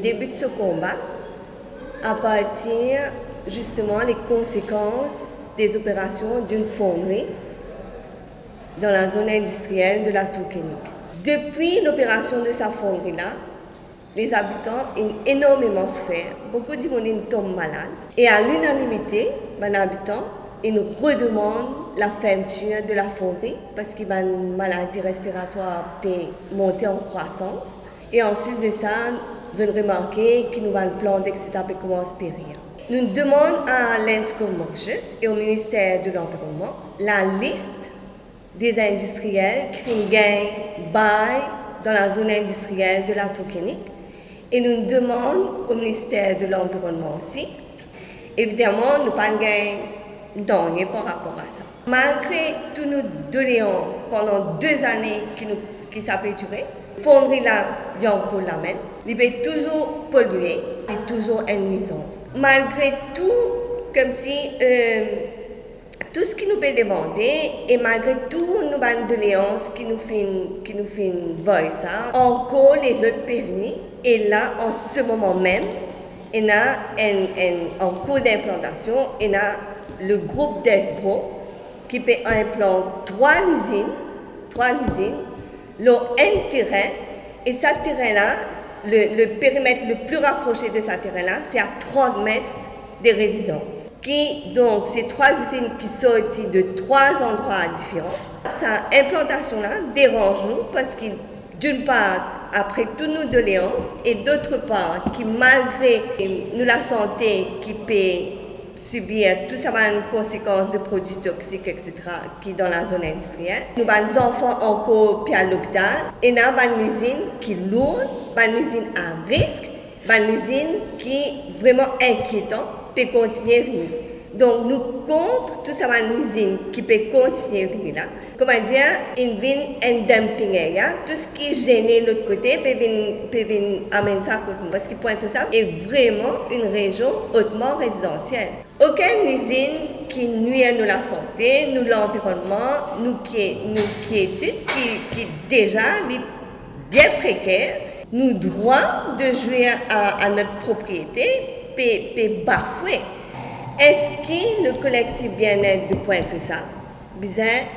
débute ce combat à partir justement des conséquences des opérations d'une fonderie dans la zone industrielle de la Tour-Kénique. Depuis l'opération de sa fonderie-là, les habitants ont énormément souffert. Beaucoup de monde tombent malades. Et à l'unanimité, les habitants ils redemandent la fermeture de la fonderie parce qu'il y a une maladie respiratoire qui monter en croissance. Et ensuite de ça, nous avons remarqué qu'il nous a un plan d'excès qui commence à périr. Nous demandons à l'ENSCOM-Mauritius et au ministère de l'Environnement la liste des industriels qui font bail dans la zone industrielle de la Tour-Kénique. Et nous demandons au ministère de l'Environnement aussi. Évidemment, nous n'avons pas gagné par rapport à ça. Malgré toutes nos doléances pendant 2 années qui ça peut durer, la fonderie là, il y a encore la même. Il est toujours pollué, il est toujours une nuisance. Malgré tout, comme si tout ce qui nous peut demander et malgré tout nos doléances qui nous font voir ça, encore les autres pérennies. Et là, en ce moment même, il y a en cours d'implantation, il y a le groupe d'Esbro qui peut implanter 3 usines, leur un terrain, et ce terrain-là, le périmètre le plus rapproché de ce terrain-là, c'est à 30 mètres des résidences. Donc, ces 3 usines qui sortent de 3 endroits différents, cette implantation-là dérange nous parce que d'une part, après toutes nos doléances, et d'autre part, qui malgré nous la santé qui peut subir tout ça va une conséquence de produits toxiques, etc., qui dans la zone industrielle. Nous avons des enfants encore puis à l'hôpital, et nous avons une usine qui est lourde, une usine à risque, une usine qui est vraiment inquiétante, peut continuer à venir. Donc, nous contre tout ça, une usine qui peut continuer à venir là. Comment dire, il vient un dumping. Tout ce qui est gêné de l'autre côté peut venir amener ça à côté. Parce que point tout ça est vraiment une région hautement résidentielle. Aucune usine qui nuit à nous la santé, nous l'environnement, nous qui déjà bien précaire, nous droits de jouir à notre propriété peut bafouer. Est-ce que le collectif bien-être de Pointe-ça,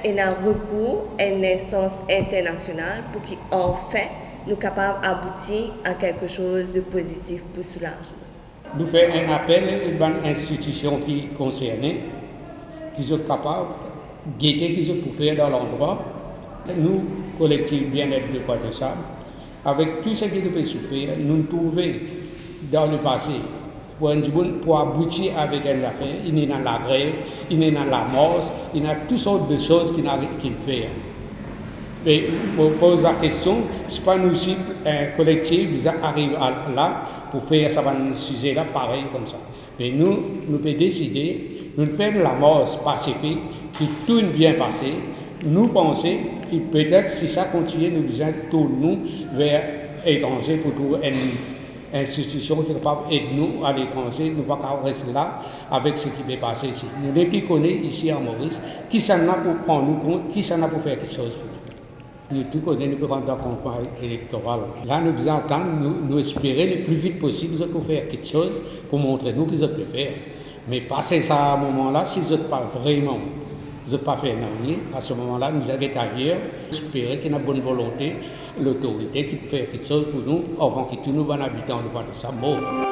il a recours à une instance internationale pour qu'enfin nous capables d'aboutir à quelque chose de positif pour soulager? Nous faisons un appel aux institutions qui concernées, qui sont capables de guetter, qui sont pour faire dans l'endroit. Nous, collectif bien-être de Pointe-ça, avec tout ce qui nous peut souffrir, nous trouvons dans le passé pour aboutir avec une affaire. Il est dans la grève, il est dans la mort, il y a toutes sortes de choses qu'il fait. Mais on pose la question, c'est pas nous aussi un collectif qui arrive là pour faire ça un sujet là pareil comme ça. Mais nous pouvons décider, nous faisons la mort pacifique, qui tout bien passé. Nous pensons que peut-être si ça continue, nous devons tourner vers l'étranger pour trouver une institution qui est capable d'aider nous à l'étranger, nous ne pouvons pas rester là avec ce qui peut passer ici. Nous ne pouvons pas connaître ici à Maurice qui s'en a pour prendre nous compte, qui s'en a pour faire quelque chose pour nous. Nous tous connaissons, nous pouvons rendre un campagne électorale. Là, nous devons attendre, nous espérer le plus vite possible pour faire quelque chose pour montrer nous qu'ils peuvent faire. Mais passer ça à un moment-là, si ils n'ont pas vraiment, ils n'ont pas fait rien, à ce moment-là, nous allons ailleurs, espérer qu'il y a une bonne volonté, l'autorité qui peut faire quelque chose pour nous, avant que tous nos habitants ne soient pas de ça mort.